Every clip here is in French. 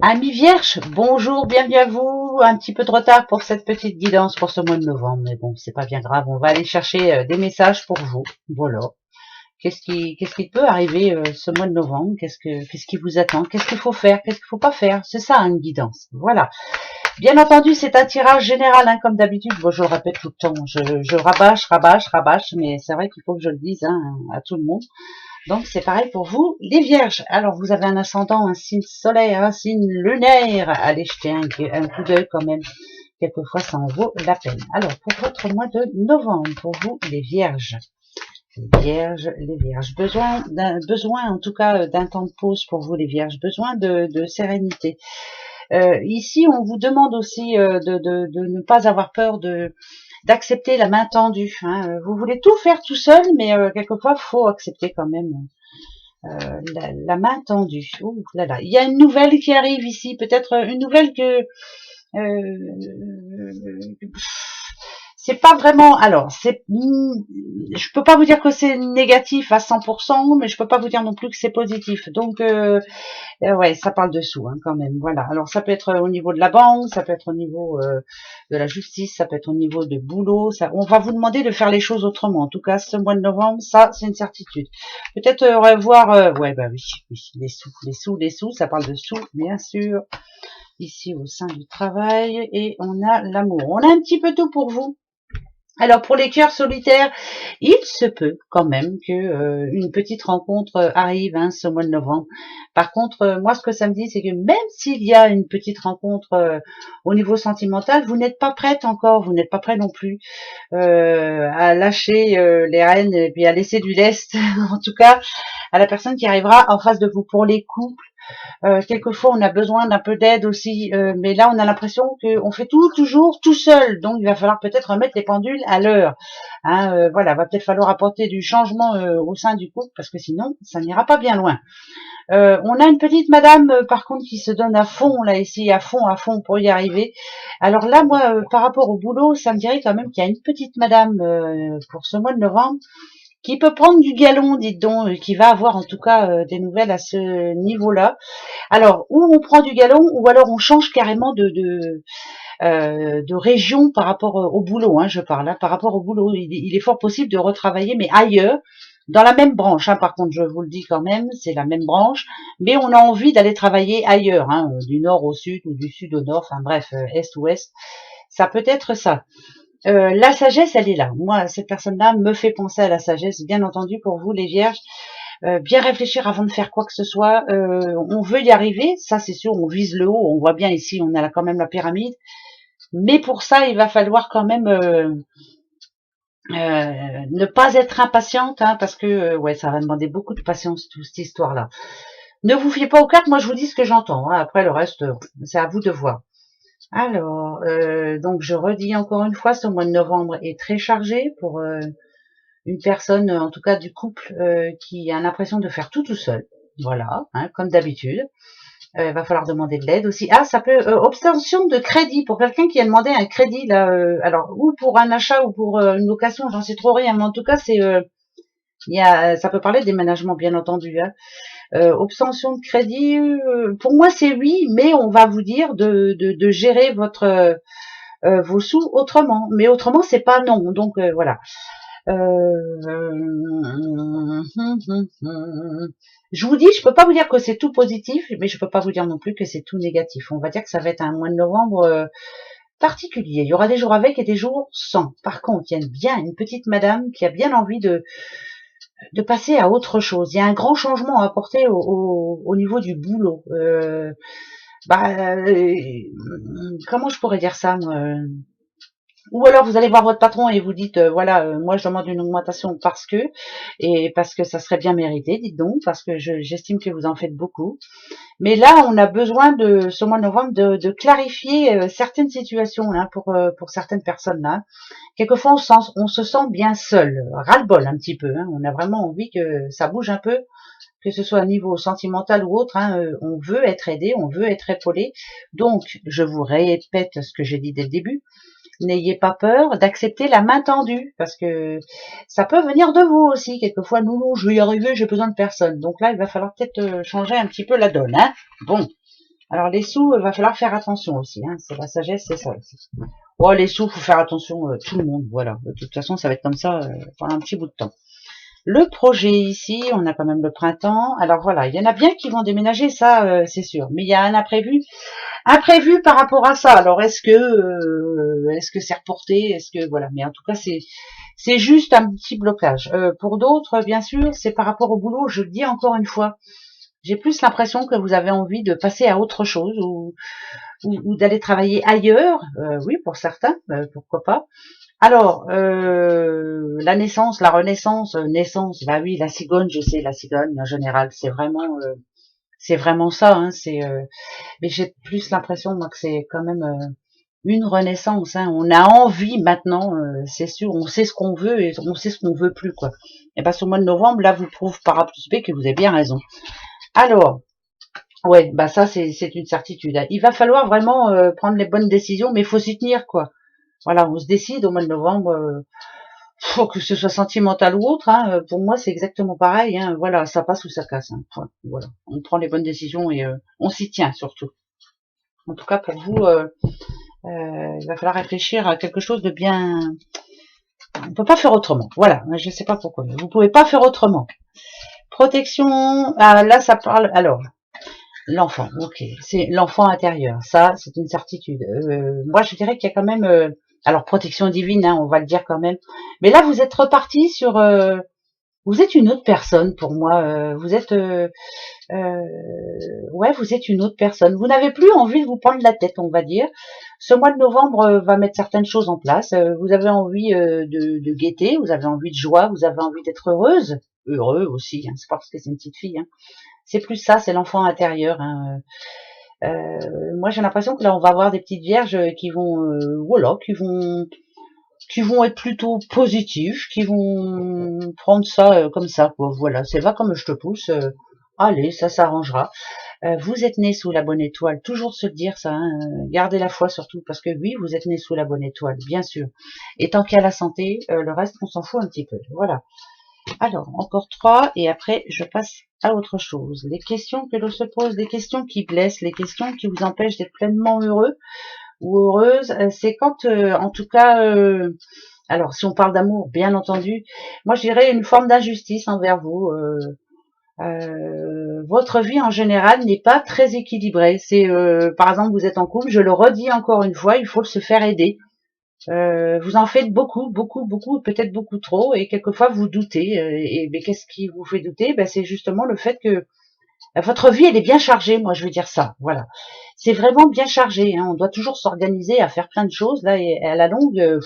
Amis vierges, bonjour, bienvenue à vous. Un petit peu de retard pour cette petite guidance pour ce mois de novembre, mais bon, c'est pas bien grave. On va aller chercher des messages pour vous. Voilà. Qu'est-ce qui peut arriver ce mois de novembre? Qu'est-ce qui vous attend? Qu'est-ce qu'il faut faire? Qu'est-ce qu'il faut pas faire? C'est ça, une guidance. Voilà. Bien entendu, c'est un tirage général, hein, comme d'habitude. Bon, je le répète tout le temps. Je rabâche, mais c'est vrai qu'il faut que je le dise à tout le monde. Donc c'est pareil pour vous, les vierges. Alors vous avez un ascendant, un signe solaire, un signe lunaire. Allez jeter un coup d'œil quand même. Quelquefois ça en vaut la peine. Alors pour votre mois de novembre, pour vous les vierges. Les vierges. Besoin en tout cas d'un temps de pause pour vous les vierges. Besoin de sérénité. Ici on vous demande aussi de ne pas avoir peur d'accepter la main tendue. Hein. Vous voulez tout faire tout seul, mais quelquefois faut accepter quand même la main tendue. Ouh là là. Il y a une nouvelle qui arrive ici, peut-être une nouvelle que c'est pas vraiment. Alors, je peux pas vous dire que c'est négatif à 100%, mais je peux pas vous dire non plus que c'est positif. Donc, ouais, ça parle dessous, hein, quand même. Voilà. Alors, ça peut être au niveau de la banque, ça peut être au niveau de la justice, ça peut être au niveau de boulot. On va vous demander de faire les choses autrement. En tout cas, ce mois de novembre, ça, c'est une certitude. Peut-être revoir. Ouais, bah oui, oui, les sous, ça parle de sous, bien sûr. Ici au sein du travail, et on a l'amour. On a un petit peu tout pour vous. Alors pour les cœurs solitaires, il se peut quand même que une petite rencontre arrive ce mois de novembre. Par contre, moi ce que ça me dit, c'est que même s'il y a une petite rencontre au niveau sentimental, vous n'êtes pas prête encore, vous n'êtes pas prêt non plus à lâcher les rênes et puis à laisser du lest, en tout cas à la personne qui arrivera en face de vous. Pour les couples, quelquefois, on a besoin d'un peu d'aide aussi, mais là, on a l'impression qu'on fait tout toujours tout seul. Donc, il va falloir peut-être remettre les pendules à l'heure. Hein, voilà, va peut-être falloir apporter du changement au sein du couple, parce que sinon, ça n'ira pas bien loin. On a une petite madame, par contre, qui se donne à fond, là, ici, à fond, pour y arriver. Alors là, moi, par rapport au boulot, ça me dirait quand même qu'il y a une petite madame pour ce mois de novembre qui peut prendre du galon, dites donc, qui va avoir en tout cas des nouvelles à ce niveau-là. Alors, ou on prend du galon, ou alors on change carrément de région par rapport au boulot, hein, je parle, hein, par rapport au boulot. Il est fort possible de retravailler, mais ailleurs, dans la même branche. Hein, par contre, je vous le dis quand même, c'est la même branche, mais on a envie d'aller travailler ailleurs, hein, du nord au sud ou du sud au nord, enfin bref, est ou ouest. Ça peut être ça. La sagesse, elle est là. Moi, cette personne-là me fait penser à la sagesse, bien entendu, pour vous, les vierges. Bien réfléchir avant de faire quoi que ce soit. On veut y arriver, ça c'est sûr, on vise le haut, on voit bien ici, on a là quand même la pyramide. Mais pour ça, il va falloir quand même ne pas être impatiente, hein, parce que ouais, ça va demander beaucoup de patience, toute cette histoire-là. Ne vous fiez pas aux cartes, moi je vous dis ce que j'entends. Hein. Après le reste, c'est à vous de voir. Alors, donc je redis encore une fois, ce mois de novembre est très chargé pour une personne, en tout cas du couple, qui a l'impression de faire tout seul. Voilà, hein, comme d'habitude. Va falloir demander de l'aide aussi. Ah, ça peut obtention de crédit pour quelqu'un qui a demandé un crédit là. Alors ou pour un achat ou pour une location, j'en sais trop rien, mais en tout cas c'est ça peut parler de déménagement bien entendu. Hein. Obtention de crédit, pour moi c'est oui, mais on va vous dire de gérer vos sous autrement. Mais autrement c'est pas non. Donc voilà. Je vous dis, je peux pas vous dire que c'est tout positif, mais je peux pas vous dire non plus que c'est tout négatif. On va dire que ça va être un mois de novembre particulier. Il y aura des jours avec et des jours sans. Par contre, il y a bien une petite madame qui a bien envie de passer à autre chose. Il y a un grand changement à apporter au niveau du boulot. Comment je pourrais dire ça, moi ou alors vous allez voir votre patron et vous dites voilà, moi je demande une augmentation parce que ça serait bien mérité, dites donc, parce que j'estime que vous en faites beaucoup. Mais là, on a besoin de ce mois de novembre de clarifier certaines situations hein, pour certaines personnes là. Quelquefois, on se sent bien seul, ras-le-bol un petit peu. Hein. On a vraiment envie que ça bouge un peu, que ce soit à niveau sentimental ou autre. Hein, on veut être aidé, on veut être épaulé. Donc, je vous répète ce que j'ai dit dès le début. N'ayez pas peur d'accepter la main tendue, parce que ça peut venir de vous aussi. Quelquefois, non, je vais y arriver, j'ai besoin de personne. Donc là, il va falloir peut-être changer un petit peu la donne. Hein bon, Alors les sous, il va falloir faire attention aussi, hein. C'est la sagesse, c'est ça aussi. Oh, les sous, faut faire attention, tout le monde, voilà. De toute façon, ça va être comme ça pendant un petit bout de temps. Le projet ici, on a quand même le printemps. Alors voilà, il y en a bien qui vont déménager, ça c'est sûr. Mais il y a un imprévu par rapport à ça. Alors est-ce que c'est reporté, est-ce que voilà. Mais en tout cas c'est juste un petit blocage. Pour d'autres, bien sûr, c'est par rapport au boulot. Je le dis encore une fois, j'ai plus l'impression que vous avez envie de passer à autre chose ou d'aller travailler ailleurs. Oui, pour certains, pourquoi pas. Alors, la naissance, la renaissance, naissance, bah oui, la cigogne, je sais, la cigogne en général, c'est vraiment ça, hein, mais j'ai plus l'impression moi que c'est quand même une renaissance, hein. On a envie maintenant, c'est sûr, on sait ce qu'on veut et on sait ce qu'on veut plus, quoi. Et ben, ce mois de novembre, là, vous prouve par A plus B que vous avez bien raison. Alors, ouais, bah ça, c'est une certitude, hein. Il va falloir vraiment prendre les bonnes décisions, mais il faut s'y tenir, quoi. Voilà, on se décide au mois de novembre, faut que ce soit sentimental ou autre, hein, pour moi c'est exactement pareil, hein, voilà, ça passe ou ça casse, hein, voilà, on prend les bonnes décisions et on s'y tient surtout. En tout cas pour vous, il va falloir réfléchir à quelque chose de bien. On peut pas faire autrement. Voilà, je sais pas pourquoi. Vous pouvez pas faire autrement. Protection, ah, là ça parle. Alors l'enfant, ok, c'est l'enfant intérieur. Ça c'est une certitude. Moi je dirais qu'il y a quand même. Alors protection divine, hein, on va le dire quand même. Mais là vous êtes reparti sur. Vous êtes une autre personne pour moi. Vous êtes, ouais, vous êtes une autre personne. Vous n'avez plus envie de vous prendre la tête, on va dire. Ce mois de novembre va mettre certaines choses en place. Vous avez envie de gaieté, vous avez envie de joie, vous avez envie d'être heureuse, heureux aussi. Hein, c'est pas parce que c'est une petite fille. Hein. C'est plus ça, c'est l'enfant intérieur. Hein. Moi, j'ai l'impression que là, on va avoir des petites vierges qui vont, voilà, qui vont être plutôt positifs, qui vont prendre ça comme ça, quoi. Voilà, c'est va comme je te pousse. Allez, ça s'arrangera. Vous êtes né sous la bonne étoile, toujours se le dire ça, hein, gardez la foi surtout, parce que oui, vous êtes né sous la bonne étoile, bien sûr. Et tant qu'il y a la santé, le reste, on s'en fout un petit peu. Voilà. Alors, encore 3, et après, je passe à autre chose. Les questions que l'on se pose, les questions qui blessent, les questions qui vous empêchent d'être pleinement heureux ou heureuse, c'est quand, en tout cas, alors si on parle d'amour, bien entendu, moi je dirais une forme d'injustice envers vous. Votre vie en général n'est pas très équilibrée. C'est, par exemple, vous êtes en couple, je le redis encore une fois, il faut se faire aider. Vous en faites beaucoup, beaucoup, beaucoup, peut-être beaucoup trop, et quelquefois vous doutez. Et mais qu'est-ce qui vous fait douter? Ben, c'est justement le fait que votre vie, elle est bien chargée, moi je veux dire ça, voilà. C'est vraiment bien chargé, hein. On doit toujours s'organiser à faire plein de choses, là, et à la longue,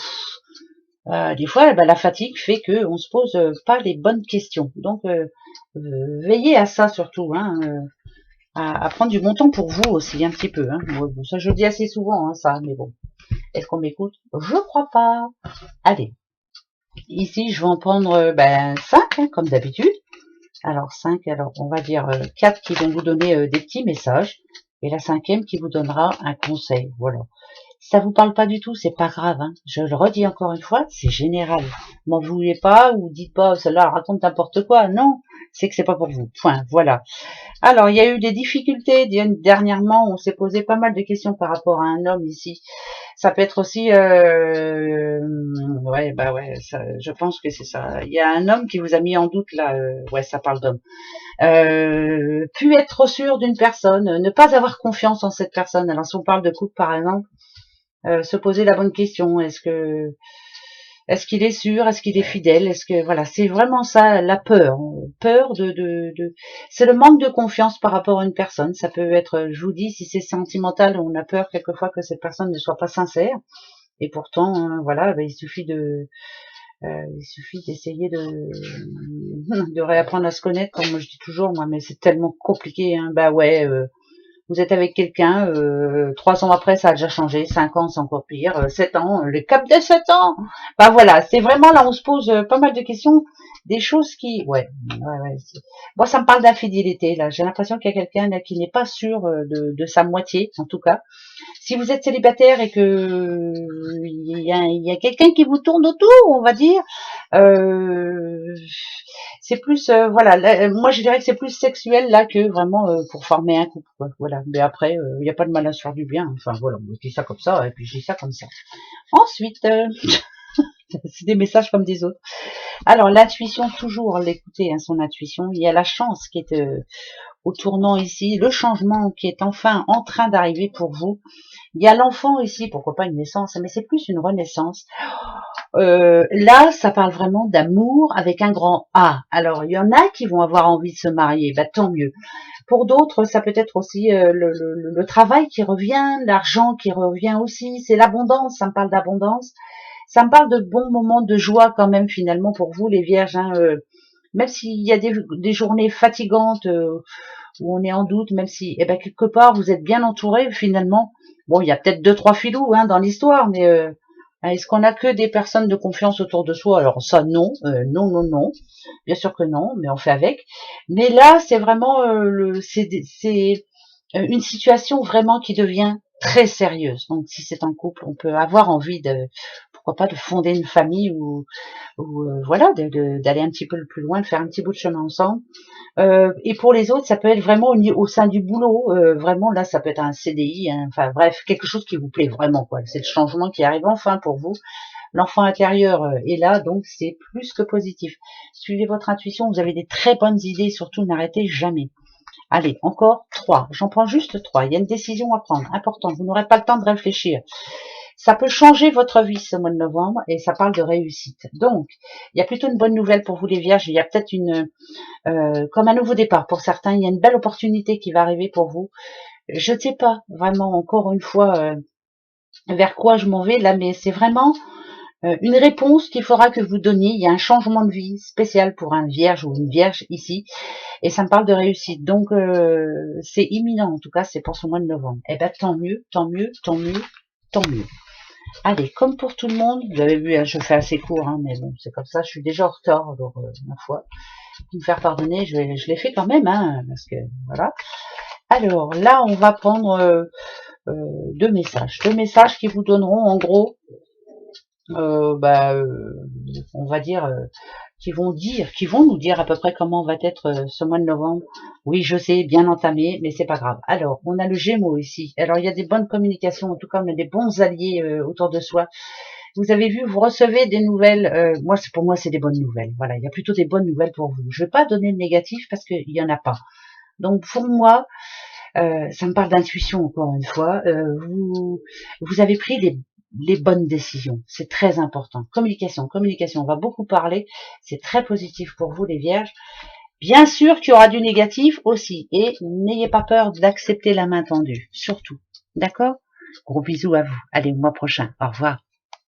des fois, la fatigue fait qu'on se pose pas les bonnes questions. Donc, veillez à ça surtout, hein, à prendre du bon temps pour vous aussi, un petit peu. Hein. Bon, ça, je le dis assez souvent, hein, ça, mais bon. Est-ce qu'on m'écoute? Je crois pas. Allez, ici, je vais en prendre 5, hein, comme d'habitude. Alors 5, alors on va dire 4 qui vont vous donner des petits messages et la 5e qui vous donnera un conseil. Voilà. Si ça vous parle pas du tout, c'est pas grave. Hein. Je le redis encore une fois, c'est général. M'en voulez pas ou dites pas celle-là raconte n'importe quoi. Non, c'est que c'est pas pour vous. Point. Voilà. Alors il y a eu des difficultés dernièrement. On s'est posé pas mal de questions par rapport à un homme ici. Ça peut être aussi, ouais, bah ouais, ça, je pense que c'est ça. Il y a un homme qui vous a mis en doute là. Ouais, ça parle d'homme. Pu être trop sûr d'une personne, ne pas avoir confiance en cette personne. Alors si on parle de couple par exemple, se poser la bonne question. Est-ce qu'il est sûr, est-ce qu'il est fidèle, est-ce que voilà, c'est vraiment ça, la peur, peur c'est le manque de confiance par rapport à une personne. Ça peut être, je vous dis, si c'est sentimental, on a peur quelquefois que cette personne ne soit pas sincère. Et pourtant, voilà, il suffit d'essayer de réapprendre à se connaître, comme je dis toujours, moi, mais c'est tellement compliqué. Hein. Bah ouais. Vous êtes avec quelqu'un, 3 ans après, ça a déjà changé, 5 ans, c'est encore pire, 7 ans, le cap des 7 ans. Bah voilà, c'est vraiment là, on se pose pas mal de questions, des choses qui, ouais. Moi, ça me parle d'infidélité, là. J'ai l'impression qu'il y a quelqu'un là qui n'est pas sûr de sa moitié, en tout cas. Si vous êtes célibataire et que il y a quelqu'un qui vous tourne autour, on va dire, c'est plus, voilà. Là, moi, je dirais que c'est plus sexuel là que vraiment pour former un couple. Quoi. Voilà. voilà. Mais après, il n'y a pas de mal à se faire du bien. Enfin voilà, je dis ça comme ça, et puis je dis ça comme ça. Ensuite, c'est des messages comme des autres. Alors l'intuition, toujours l'écouter, hein, son intuition. Il y a la chance qui est au tournant ici, le changement qui est enfin en train d'arriver pour vous. Il y a l'enfant ici, pourquoi pas une naissance, mais c'est plus une renaissance. Là, ça parle vraiment d'amour avec un grand A. Alors, il y en a qui vont avoir envie de se marier, bah tant mieux. Pour d'autres, ça peut être aussi le travail qui revient, l'argent qui revient aussi, c'est l'abondance, ça me parle d'abondance. Ça me parle de bons moments de joie quand même finalement pour vous les vierges, hein, même s'il y a des journées fatigantes où on est en doute, même si eh ben, quelque part vous êtes bien entouré finalement. Bon, il y a peut-être 2-3 filous dans l'histoire, mais est-ce qu'on a que des personnes de confiance autour de soi? Alors ça, non, non. Bien sûr que non, mais on fait avec. Mais là, c'est vraiment c'est une situation vraiment qui devient très sérieuse. Donc, si c'est un couple, on peut avoir envie de, pourquoi pas, de fonder une famille ou voilà, d'aller un petit peu plus loin, de faire un petit bout de chemin ensemble. Et pour les autres, ça peut être vraiment au sein du boulot. Vraiment, là, ça peut être un CDI. Hein, enfin, bref, quelque chose qui vous plaît vraiment, quoi. C'est le changement qui arrive enfin pour vous. L'enfant intérieur est là, donc c'est plus que positif. Suivez votre intuition, vous avez des très bonnes idées, surtout n'arrêtez jamais. Allez, encore 3. J'en prends juste 3. Il y a une décision à prendre, importante. Vous n'aurez pas le temps de réfléchir. Ça peut changer votre vie ce mois de novembre et ça parle de réussite. Donc, il y a plutôt une bonne nouvelle pour vous les vierges. Il y a peut-être comme un nouveau départ pour certains. Il y a une belle opportunité qui va arriver pour vous. Je ne sais pas vraiment encore une fois vers quoi je m'en vais là, mais c'est vraiment une réponse qu'il faudra que vous donniez. Il y a un changement de vie spécial pour un vierge ou une vierge ici. Et ça me parle de réussite. Donc, c'est imminent. En tout cas, c'est pour ce mois de novembre. Eh ben, tant mieux, tant mieux, tant mieux, tant mieux. Allez, comme pour tout le monde, vous avez vu, hein, je fais assez court, hein, mais bon, c'est comme ça, je suis déjà en retard, alors, ma foi. Pour me faire pardonner, je l'ai fait quand même, hein, parce que, voilà. Alors, là, on va prendre deux messages qui vous donneront, en gros, on va dire, qui vont nous dire à peu près comment va être ce mois de novembre. Oui, je sais, bien entamé, mais c'est pas grave. Alors, on a le Gémeaux ici. Alors, il y a des bonnes communications, en tout cas, on a des bons alliés autour de soi. Vous avez vu, vous recevez des nouvelles. Pour moi, c'est des bonnes nouvelles. Voilà, il y a plutôt des bonnes nouvelles pour vous. Je vais pas donner de négatif parce qu'il y en a pas. Donc, pour moi, ça me parle d'intuition encore une fois. Vous avez pris les bonnes décisions. C'est très important. Communication. On va beaucoup parler. C'est très positif pour vous, les vierges. Bien sûr qu'il y aura du négatif aussi. Et n'ayez pas peur d'accepter la main tendue. Surtout. D'accord? Gros bisous à vous. Allez, au mois prochain. Au revoir.